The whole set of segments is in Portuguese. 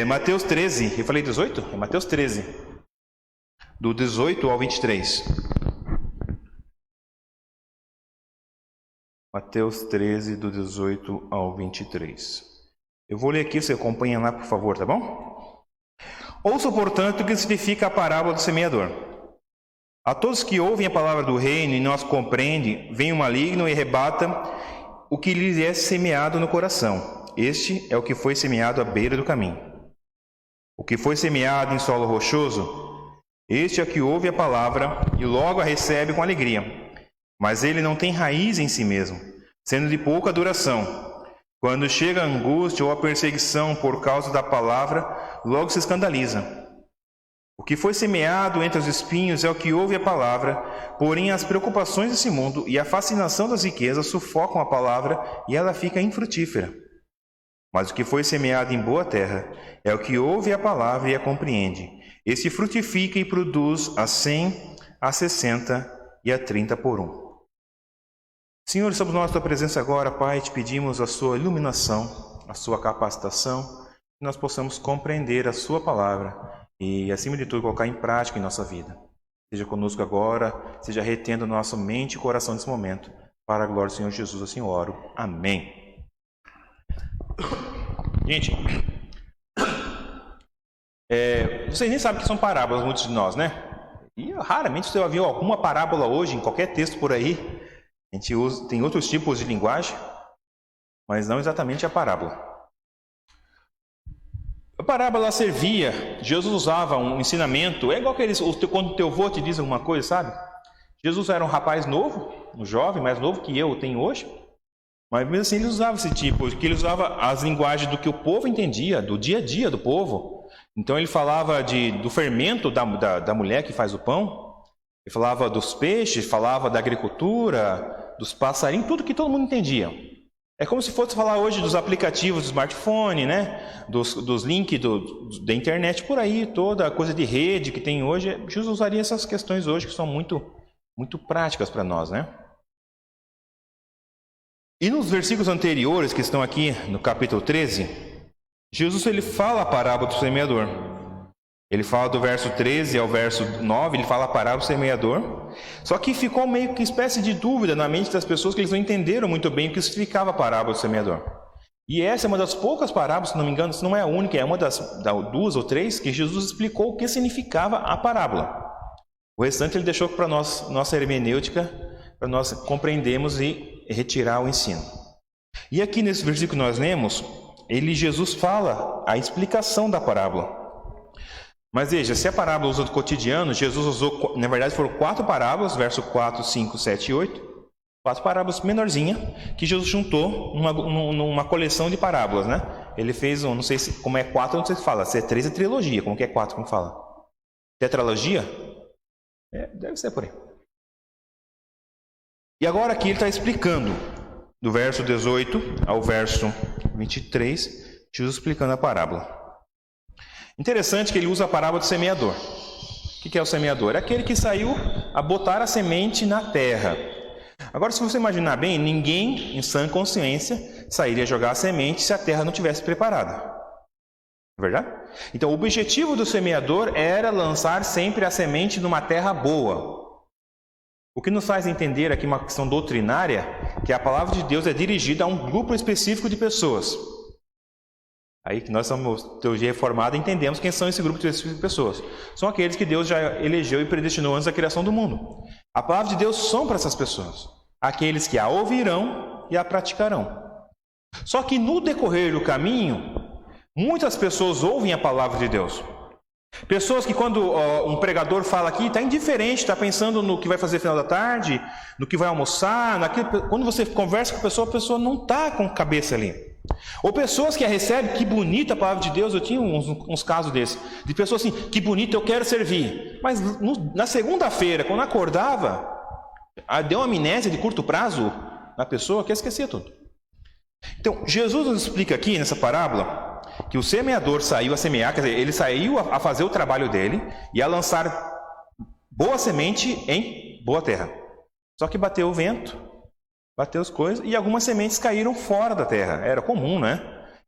Mateus 13, eu falei 18? É Mateus 13, do 18 ao 23. Mateus 13, do 18 ao 23. Eu vou ler aqui, você acompanha lá, por favor, tá bom? Ouça, portanto, o que significa a parábola do semeador. A todos que ouvem a palavra do reino e não as compreendem, vem o maligno e arrebata o que lhes é semeado no coração. Este é o que foi semeado à beira do caminho. O que foi semeado em solo rochoso, este é o que ouve a palavra e logo a recebe com alegria. Mas ele não tem raiz em si mesmo, sendo de pouca duração. Quando chega a angústia ou a perseguição por causa da palavra, logo se escandaliza. O que foi semeado entre os espinhos é o que ouve a palavra, porém as preocupações desse mundo e a fascinação das riquezas sufocam a palavra e ela fica infrutífera. Mas o que foi semeado em boa terra é o que ouve a palavra e a compreende. Este frutifica e produz a 100, a 60 e a 30 por 1. Senhor, estamos nós tua presença agora, Pai, te pedimos a sua iluminação, a sua capacitação, que nós possamos compreender a sua palavra e, acima de tudo, colocar em prática em nossa vida. Seja conosco agora, seja retendo nossa mente e coração nesse momento. Para a glória do Senhor Jesus, assim eu oro. Amém. Gente, vocês nem sabem que são parábolas, muitos de nós, né? E raramente você vai ver alguma parábola hoje, em qualquer texto por aí. A gente tem outros tipos de linguagem, mas não exatamente a parábola. A parábola servia, Jesus usava um ensinamento, é igual quando teu avô te diz alguma coisa, sabe? Jesus era um rapaz novo, um jovem, mais novo que eu tenho hoje. Mas mesmo assim ele usava esse tipo, porque ele usava as linguagens do que o povo entendia, do dia a dia do povo. Então ele falava do fermento da mulher que faz o pão, ele falava dos peixes, falava da agricultura, dos passarinhos, tudo que todo mundo entendia. É como se fosse falar hoje dos aplicativos do smartphone, né? dos links da internet por aí, toda a coisa de rede que tem hoje. Jesus usaria essas questões hoje que são muito, muito práticas para nós, né? E nos versículos anteriores, que estão aqui no capítulo 13, Jesus ele fala a parábola do semeador. Ele fala do verso 13 ao verso 9, ele fala a parábola do semeador. Só que ficou meio que espécie de dúvida na mente das pessoas, que eles não entenderam muito bem o que significava a parábola do semeador. E essa é uma das poucas parábolas, se não me engano, se não é a única, é uma das 2 ou 3, que Jesus explicou o que significava a parábola. O restante ele deixou para nós, nossa hermenêutica, para nós compreendermos e retirar o ensino. E aqui nesse versículo que nós lemos, Jesus fala a explicação da parábola. Mas veja, se a parábola usa do cotidiano, Jesus usou, na verdade foram 4 parábolas, verso 4, 5, 7 e 8. 4 parábolas menorzinhas, que Jesus juntou numa coleção de parábolas, né? Ele fez, não sei se, como é 4, não sei se fala, se é 3 é trilogia, como que é 4, como fala? Tetralogia? Deve ser por aí. E agora aqui ele está explicando, do verso 18 ao verso 23, Jesus explicando a parábola. Interessante que ele usa a parábola do semeador. O que é o semeador? É aquele que saiu a botar a semente na terra. Agora, se você imaginar bem, ninguém em sã consciência sairia jogar a semente se a terra não tivesse preparada. Não é verdade? Então, o objetivo do semeador era lançar sempre a semente numa terra boa. O que nos faz entender aqui uma questão doutrinária, que a palavra de Deus é dirigida a um grupo específico de pessoas. Aí que nós somos teologia reformada, entendemos quem são esse grupo específico de pessoas. São aqueles que Deus já elegeu e predestinou antes da criação do mundo. A palavra de Deus são para essas pessoas. Aqueles que a ouvirão e a praticarão. Só que no decorrer do caminho, muitas pessoas ouvem a palavra de Deus. Pessoas que quando um pregador fala aqui, está indiferente, está pensando no que vai fazer no final da tarde, no que vai almoçar, quando você conversa com a pessoa não está com a cabeça ali. Ou pessoas que a recebem, que bonita a palavra de Deus, eu tinha uns casos desses, de pessoas assim, que bonita, eu quero servir. Mas na segunda-feira, quando acordava, deu uma amnésia de curto prazo na pessoa que esquecia tudo. Então, Jesus nos explica aqui nessa parábola que o semeador saiu a semear, quer dizer, ele saiu a fazer o trabalho dele e a lançar boa semente em boa terra. Só que bateu o vento, bateu as coisas e algumas sementes caíram fora da terra. Era comum, né?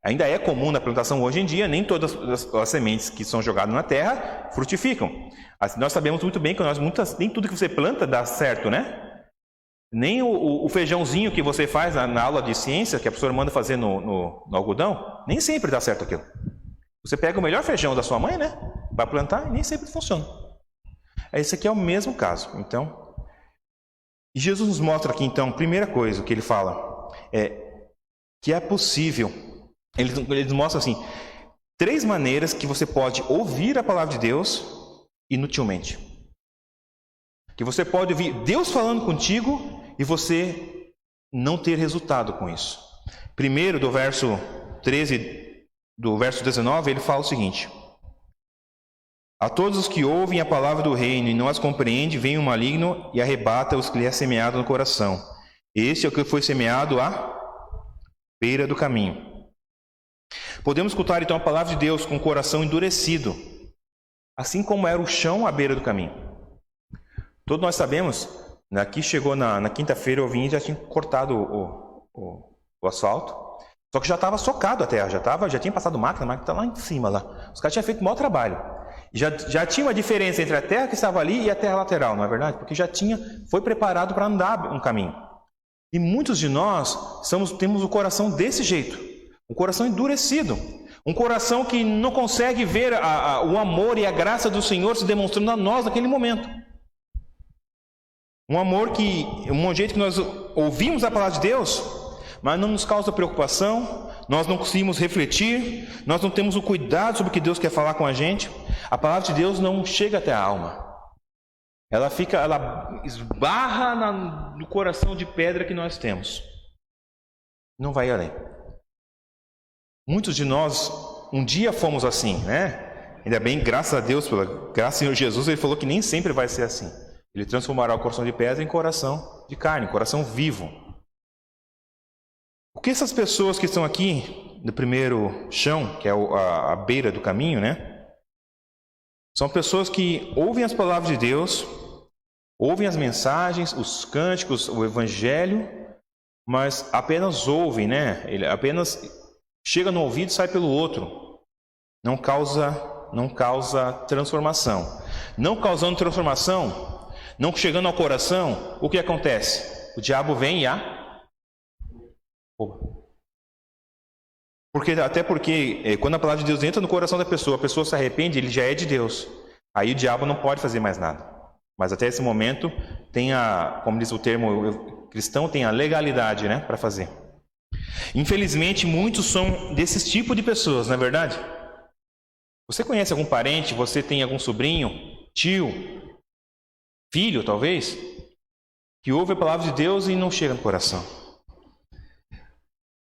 Ainda é comum na plantação hoje em dia, nem todas as sementes que são jogadas na terra frutificam. Nós sabemos muito bem que nem tudo que você planta dá certo, né? Nem o feijãozinho que você faz na aula de ciência, que a professora manda fazer no algodão, nem sempre dá certo aquilo. Você pega o melhor feijão da sua mãe, né? Vai plantar e nem sempre funciona. Esse aqui é o mesmo caso. Então, e Jesus nos mostra aqui, então, primeira coisa que ele fala, que é possível. Ele nos mostra assim, 3 maneiras que você pode ouvir a palavra de Deus inutilmente. Que você pode ouvir Deus falando contigo e você não ter resultado com isso. Primeiro, do verso 13, do verso 19, ele fala o seguinte: a todos os que ouvem a palavra do reino e não as compreendem, vem o maligno e arrebata os que lhe é semeado no coração. Este é o que foi semeado à beira do caminho. Podemos escutar então a palavra de Deus com o coração endurecido, assim como era o chão à beira do caminho. Todos nós sabemos, aqui chegou na quinta-feira, eu vim e já tinha cortado o asfalto, só que já estava socado a terra, já tinha passado máquina, a máquina está lá em cima. Lá. Os caras tinham feito o maior trabalho. Já tinha uma diferença entre a terra que estava ali e a terra lateral, não é verdade? Porque foi preparado para andar um caminho. E muitos de nós temos o coração desse jeito. Um coração endurecido, um coração que não consegue ver o amor e a graça do Senhor se demonstrando a nós naquele momento. Um jeito que nós ouvimos a palavra de Deus, mas não nos causa preocupação, nós não conseguimos refletir, nós não temos o cuidado sobre o que Deus quer falar com a gente. A palavra de Deus não chega até a alma. Ela esbarra no coração de pedra que nós temos. Não vai além. Muitos de nós, um dia fomos assim, né? Ainda bem, graças a Deus, pela graça do Senhor Jesus, Ele falou que nem sempre vai ser assim. Ele transformará o coração de pedra em coração de carne, coração vivo. O que essas pessoas que estão aqui, no primeiro chão, que é a beira do caminho, né? São pessoas que ouvem as palavras de Deus, ouvem as mensagens, os cânticos, o evangelho, mas apenas ouvem, né? Ele apenas chega no ouvido e sai pelo outro. Não causa transformação. Não causando transformação, não chegando ao coração, o que acontece? O diabo vem e rouba. Até porque quando a palavra de Deus entra no coração da pessoa, a pessoa se arrepende, ele já é de Deus. Aí o diabo não pode fazer mais nada. Mas até esse momento tem como diz o termo cristão, tem a legalidade, né, para fazer. Infelizmente, muitos são desses tipos de pessoas, não é verdade? Você conhece algum parente, você tem algum sobrinho, tio, filho, talvez, que ouve a palavra de Deus e não chega no coração.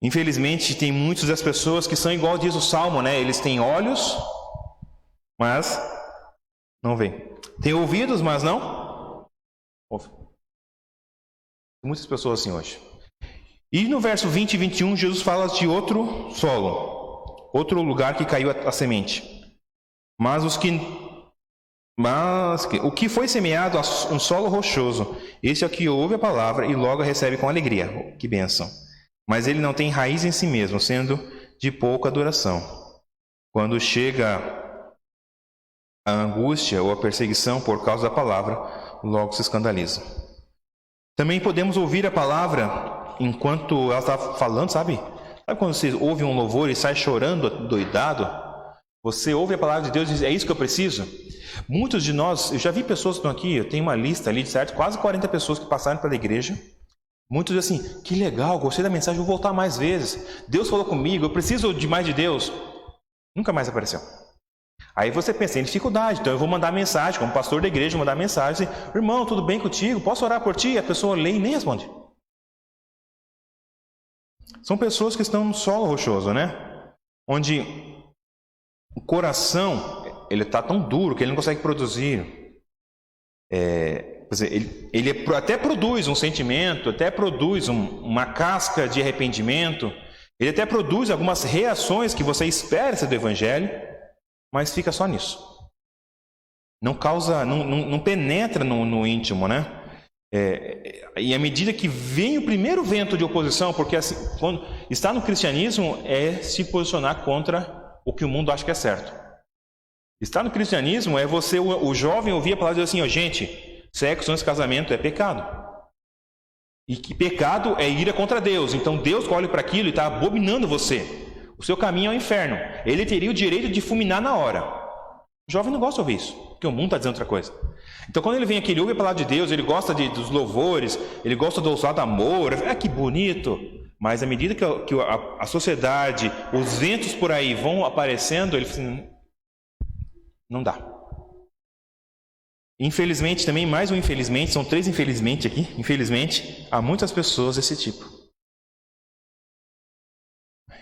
Infelizmente, tem muitas das pessoas que são igual diz o Salmo, né? Eles têm olhos, mas não veem. Tem ouvidos, mas não ouvem. Tem muitas pessoas assim hoje. E no verso 20 e 21, Jesus fala de outro solo, outro lugar que caiu a semente. Mas o que foi semeado um solo rochoso, esse é o que ouve a palavra e logo a recebe com alegria. Que bênção! Mas ele não tem raiz em si mesmo, sendo de pouca duração. Quando chega a angústia ou a perseguição por causa da palavra, logo se escandaliza. Também podemos ouvir a palavra enquanto ela está falando, sabe? Sabe quando você ouve um louvor e sai chorando, doidado? Você ouve a palavra de Deus e diz, é isso que eu preciso? Muitos de nós, eu já vi pessoas que estão aqui, eu tenho uma lista ali, certo? Quase 40 pessoas que passaram pela igreja. Muitos dizem assim, que legal, gostei da mensagem, vou voltar mais vezes. Deus falou comigo, eu preciso de mais de Deus. Nunca mais apareceu. Aí você pensa em dificuldade, então eu vou mandar mensagem, como pastor da igreja, mandar mensagem, assim, irmão, tudo bem contigo? Posso orar por ti? E a pessoa lê e nem responde. São pessoas que estão no solo rochoso, né? Onde o coração, ele está tão duro que ele não consegue produzir. Quer dizer, ele até produz um sentimento, até produz uma casca de arrependimento, ele até produz algumas reações que você espera ser do evangelho, mas fica só nisso. Não causa, não penetra no íntimo, né? E à medida que vem o primeiro vento de oposição, porque assim, quando está no cristianismo é se posicionar contra o que o mundo acha que é certo. Estar no cristianismo é você, o jovem, ouvir a palavra e dizer assim, gente, sexo antes do casamento é pecado. E que pecado é ira contra Deus. Então Deus olha para aquilo e está abominando você. O seu caminho é o inferno. Ele teria o direito de fulminar na hora. O jovem não gosta de ouvir isso, porque o mundo está dizendo outra coisa. Então quando ele vem aqui, ele ouve a palavra de Deus, ele gosta dos louvores, ele gosta do ousado amor, que bonito. Mas à medida que a sociedade, os ventos por aí vão aparecendo, ele fala assim, não dá. Infelizmente também, mais um infelizmente, são 3 infelizmente aqui, infelizmente, há muitas pessoas desse tipo.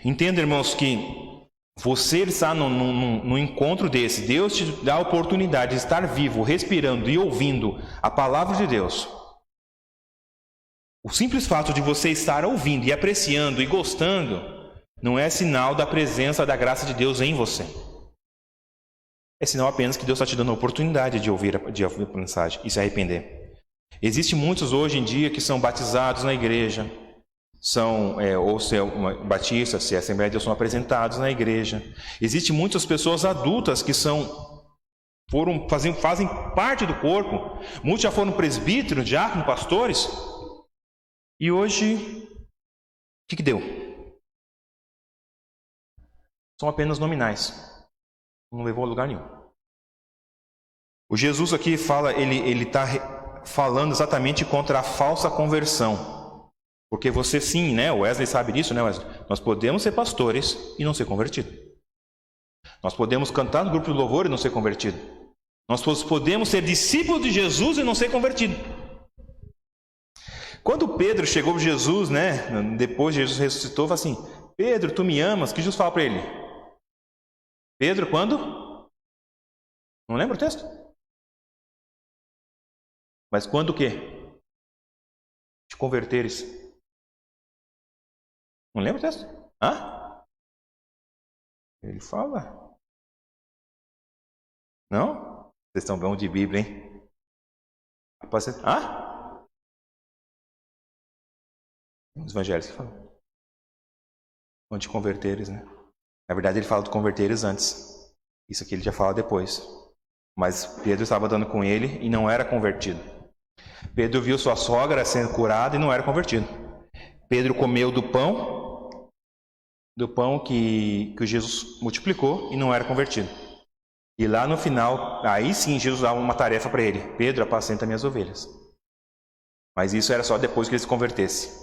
Entenda, irmãos, que você está num encontro desse, Deus te dá a oportunidade de estar vivo, respirando e ouvindo a palavra de Deus. O simples fato de você estar ouvindo e apreciando e gostando não é sinal da presença da graça de Deus em você. É sinal apenas que Deus está te dando a oportunidade de ouvir a mensagem e se arrepender. Existem muitos hoje em dia que são batizados na igreja, ou se é batista, se é Assembleia de Deus, são apresentados na igreja. Existem muitas pessoas adultas que fazem parte do corpo. Muitos já foram presbíteros, diáconos, pastores. E hoje, o que deu? São apenas nominais. Não levou a lugar nenhum. O Jesus aqui fala, ele está falando exatamente contra a falsa conversão. Porque você sim, né? O Wesley sabe disso, né, Wesley? Nós podemos ser pastores e não ser convertido. Nós podemos cantar no grupo de louvor e não ser convertido. Nós podemos ser discípulos de Jesus e não ser convertido. Quando Pedro chegou para Jesus, né? Depois Jesus ressuscitou, falou assim, Pedro, tu me amas? Que Jesus fala para ele? Pedro, quando? Não lembra o texto? Mas quando o quê? Te converteres. Não lembra o texto? Hã? Ele fala. Não? Vocês estão bons de Bíblia, hein? Hã? Os evangelhos que falam. Quando te converteres, né? Na verdade, ele fala de converteres antes. Isso aqui ele já fala depois. Mas Pedro estava andando com ele e não era convertido. Pedro viu sua sogra sendo curada e não era convertido. Pedro comeu do pão que Jesus multiplicou e não era convertido. E lá no final, aí sim Jesus dava uma tarefa para ele. Pedro, apacenta minhas ovelhas. Mas isso era só depois que ele se convertesse.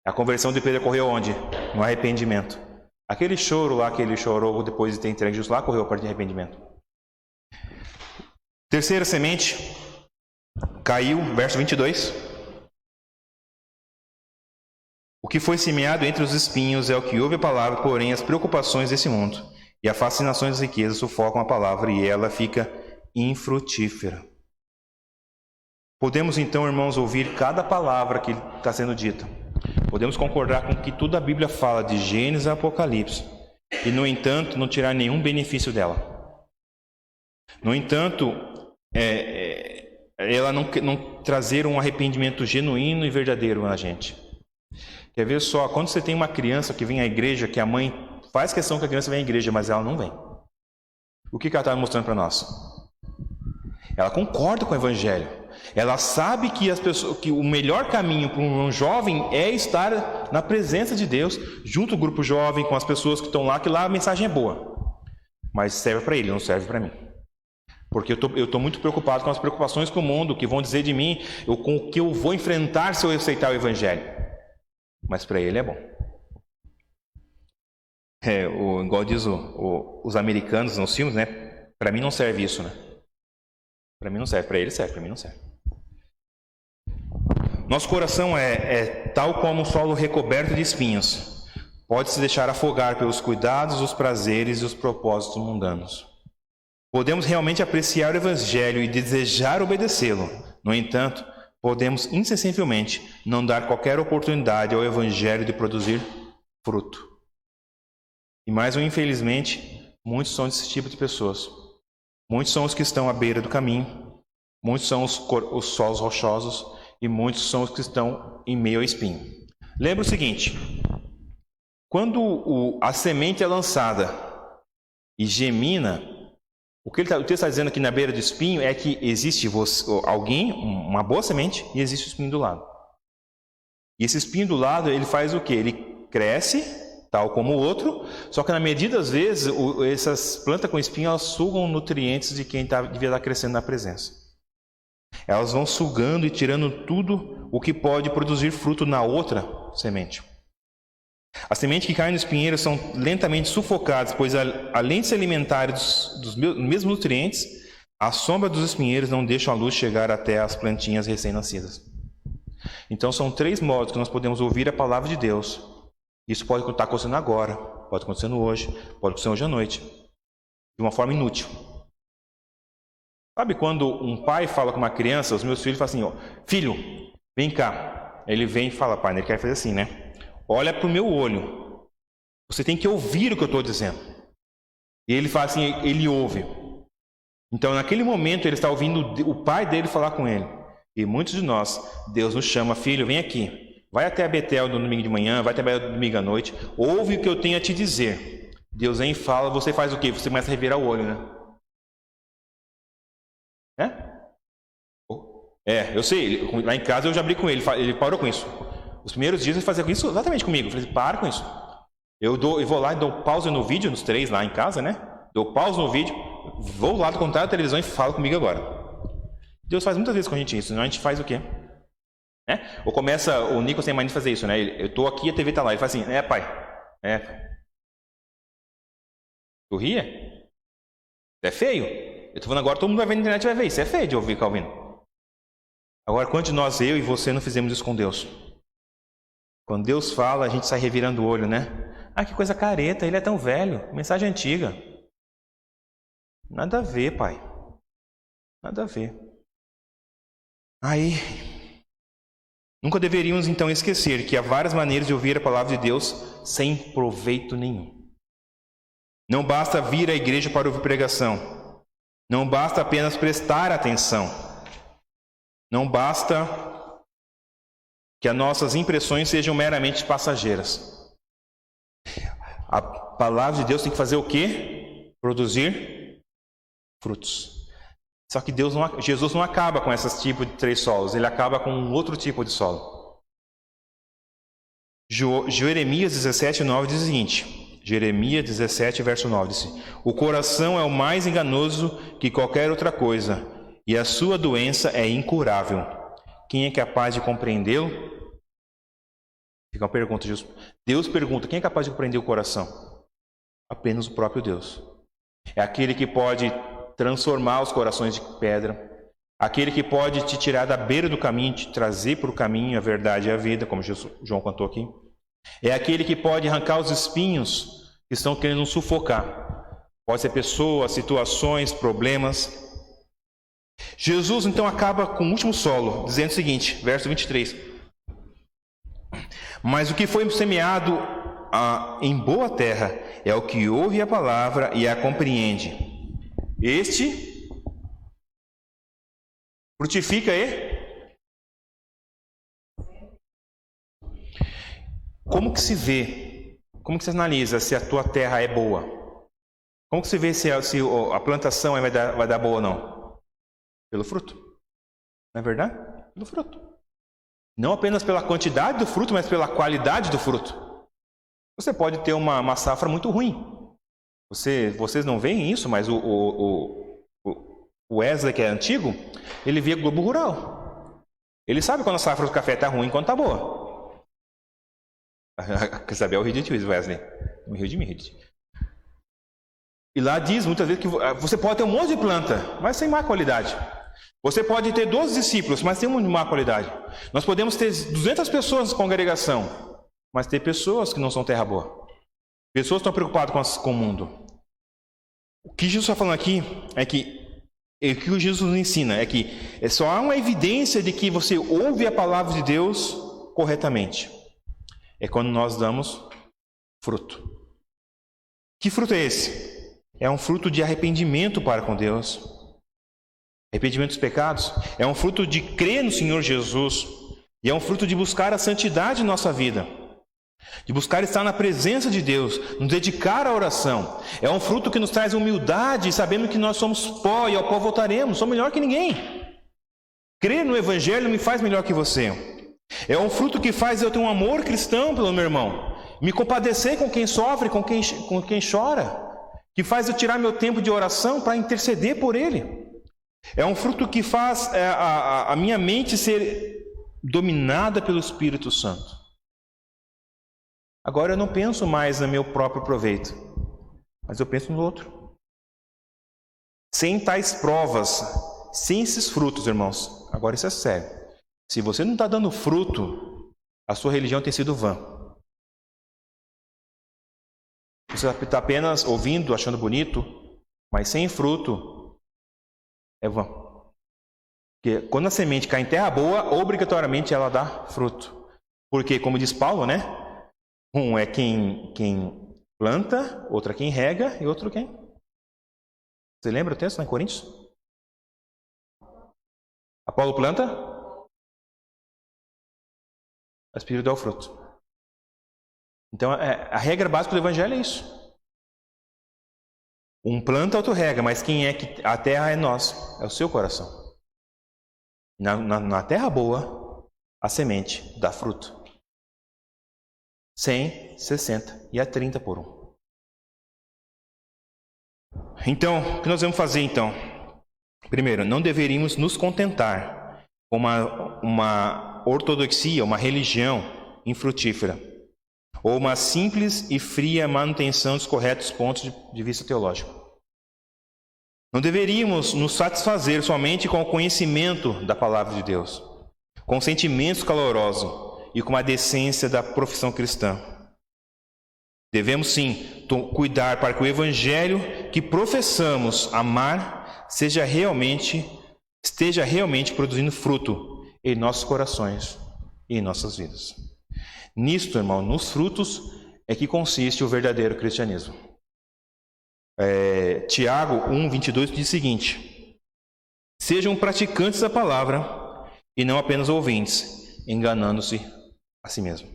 A conversão de Pedro ocorreu onde? No arrependimento. Aquele choro lá que ele chorou depois de ter entregue Jesus lá, correu a partir de arrependimento. Terceira semente caiu, verso 22. O que foi semeado entre os espinhos é o que ouve a palavra, porém as preocupações desse mundo e as fascinações das riquezas sufocam a palavra e ela fica infrutífera. Podemos então, irmãos, ouvir cada palavra que está sendo dita. Podemos concordar com que tudo a Bíblia fala, de Gênesis a Apocalipse, e, no entanto, não tirar nenhum benefício dela. No entanto, ela não trazer um arrependimento genuíno e verdadeiro na gente. Quer ver só, quando você tem uma criança que vem à igreja, que a mãe faz questão que a criança venha à igreja, mas ela não vem. O que ela está mostrando para nós? Ela concorda com o Evangelho. Ela sabe que o melhor caminho para um jovem é estar na presença de Deus, junto ao grupo jovem, com as pessoas que estão lá, que lá a mensagem é boa. Mas serve para ele, não serve para mim. Porque eu estou muito preocupado com as preocupações com o mundo, que vão dizer de mim, com o que eu vou enfrentar se eu aceitar o Evangelho. Mas para ele é bom. Igual diz os americanos nos filmes, né? Para mim não serve isso, né? Para mim não serve, para ele serve, para mim não serve. Nosso coração é tal como um solo recoberto de espinhos. Pode se deixar afogar pelos cuidados, os prazeres e os propósitos mundanos. Podemos realmente apreciar o Evangelho e desejar obedecê-lo. No entanto, podemos insensivelmente não dar qualquer oportunidade ao Evangelho de produzir fruto. E mais um, infelizmente, muitos são desse tipo de pessoas. Muitos são os que estão à beira do caminho. Muitos são os solos rochosos. e muitos são os que estão em meio ao espinho. Lembra o seguinte, quando a semente é lançada e gemina, o que o texto está dizendo aqui na beira do espinho é que existe alguém, uma boa semente, e existe o espinho do lado. E esse espinho do lado, ele faz o quê? Ele cresce, tal como o outro, só que na medida, às vezes, essas plantas com espinho, elas sugam nutrientes de quem devia estar crescendo na presença. Elas vão sugando e tirando tudo o que pode produzir fruto na outra semente. As sementes que caem no espinheiro são lentamente sufocadas, pois além de se alimentarem dos mesmos nutrientes, a sombra dos espinheiros não deixa a luz chegar até as plantinhas recém-nascidas. Então são 3 modos que nós podemos ouvir a palavra de Deus. Isso pode estar acontecendo agora, pode acontecer hoje, pode acontecer hoje à noite, de uma forma inútil. Sabe quando um pai fala com uma criança, os meus filhos falam assim, ó, filho, vem cá. Ele vem e fala, pai, ele quer fazer assim, né? Olha para o meu olho. Você tem que ouvir o que eu estou dizendo. E ele fala assim, ele ouve. Então, naquele momento, ele está ouvindo o pai dele falar com ele. E muitos de nós, Deus nos chama, filho, vem aqui. Vai até a Betel no domingo de manhã, vai até a Betel no domingo à noite. Ouve o que eu tenho a te dizer. Deus vem e fala, você faz o quê? Você começa a revirar o olho, né? Eu sei. Lá em casa eu já briguei com ele. Ele parou com isso. Os primeiros dias ele fazia isso exatamente comigo. Eu falei, para com isso. Eu vou lá e dou pausa no vídeo, nos 3 lá em casa, né? Dou pausa no vídeo, vou lá do contrário da televisão e falo comigo agora. Deus faz muitas vezes com a gente isso, senão a gente faz o quê? Ou começa, o Nico tem mania de fazer isso, né? Eu estou aqui, a TV está lá. Ele faz assim, pai. Tu ria? É feio. Eu estou falando agora, todo mundo vai ver na internet e vai ver isso. É feio de ouvir Calvino. Agora, quantos de nós, eu e você, não fizemos isso com Deus? Quando Deus fala, a gente sai revirando o olho, né? Ah, que coisa careta, ele é tão velho. Mensagem antiga. Nada a ver, pai. Nada a ver. Aí, nunca deveríamos então esquecer que há várias maneiras de ouvir a palavra de Deus sem proveito nenhum. Não basta vir à igreja para ouvir pregação. Não basta apenas prestar atenção. Não basta que as nossas impressões sejam meramente passageiras. A palavra de Deus tem que fazer o quê? Produzir frutos. Só que Jesus não acaba com esses tipos de 3 solos, ele acaba com um outro tipo de solo. Jeremias 17:9 diz o seguinte, Jeremias 17, verso 9, diz: o coração é o mais enganoso que qualquer outra coisa, e a sua doença é incurável. Quem é capaz de compreendê-lo? Fica uma pergunta, Deus pergunta, quem é capaz de compreender o coração? Apenas o próprio Deus. É aquele que pode transformar os corações de pedra, aquele que pode te tirar da beira do caminho, te trazer para o caminho, a verdade e a vida, como João contou aqui. É aquele que pode arrancar os espinhos que estão querendo nos sufocar. Pode ser pessoas, situações, problemas. Jesus então acaba com o último solo, dizendo o seguinte, verso 23. Mas o que foi semeado em boa terra é o que ouve a palavra e a compreende. Este frutifica e... Como que se vê? Como que você analisa se a tua terra é boa? Como que se vê se a plantação vai dar boa ou não? Pelo fruto. Não é verdade? Pelo fruto. Não apenas pela quantidade do fruto, mas pela qualidade do fruto. Você pode ter uma safra muito ruim. Vocês não veem isso, mas o Wesley, que é antigo, ele via Globo Rural. Ele sabe quando a safra do café está ruim e quando está boa. A Isabel ri de ti, Wesley. Não riu de mim. E lá diz muitas vezes que você pode ter um monte de planta, mas sem má qualidade. Você pode ter 12 discípulos, mas tem uma de má qualidade. Nós podemos ter 200 pessoas na congregação, mas ter pessoas que não são terra boa. Pessoas que estão preocupadas com o mundo. O que Jesus está falando aqui é que o que Jesus nos ensina é que só há uma evidência de que você ouve a palavra de Deus corretamente. É quando nós damos fruto. Que fruto é esse? É um fruto de arrependimento para com Deus. Arrependimento dos pecados é um fruto de crer no Senhor Jesus e é um fruto de buscar a santidade em nossa vida, de buscar estar na presença de Deus, nos dedicar à oração. É um fruto que nos traz humildade, sabendo que nós somos pó e ao pó voltaremos, somos melhor que ninguém. Crer no Evangelho me faz melhor que você. É um fruto que faz eu ter um amor cristão pelo meu irmão, me compadecer com quem sofre, com quem chora, que faz eu tirar meu tempo de oração para interceder por ele. É um fruto que faz a minha mente ser dominada pelo Espírito Santo. Agora eu não penso mais no meu próprio proveito, mas eu penso no outro. Sem tais provas, sem esses frutos, irmãos, agora isso é sério. Se você não está dando fruto, a sua religião tem sido vã. Você está apenas ouvindo, achando bonito, mas sem fruto, é vã. Porque quando a semente cai em terra boa, obrigatoriamente ela dá fruto. Porque, como diz Paulo, né? Um é quem planta, outro é quem rega e outro quem? Você lembra o texto lá em Coríntios? Apolo planta, o Espírito dá o fruto. Então, a regra básica do Evangelho é isso. Um planta, outro rega, mas quem é que a terra é nós, é o seu coração. Na terra boa, a semente dá fruto. 100, 60 e a 30 por um. Então, o que nós vamos fazer então? Primeiro, não deveríamos nos contentar com uma ortodoxia, uma religião infrutífera, ou uma simples e fria manutenção dos corretos pontos de vista teológico. Não deveríamos nos satisfazer somente com o conhecimento da palavra de Deus, com sentimentos calorosos e com a decência da profissão cristã. Devemos sim cuidar para que o Evangelho que professamos amar esteja realmente produzindo fruto em nossos corações e em nossas vidas. Nisto, irmão, nos frutos é que consiste o verdadeiro cristianismo. Tiago 1:22 diz o seguinte: sejam praticantes da palavra e não apenas ouvintes, enganando-se a si mesmo.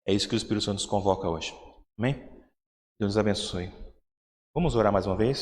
É isso que o Espírito Santo nos convoca hoje. Amém? Deus nos abençoe. Vamos orar mais uma vez?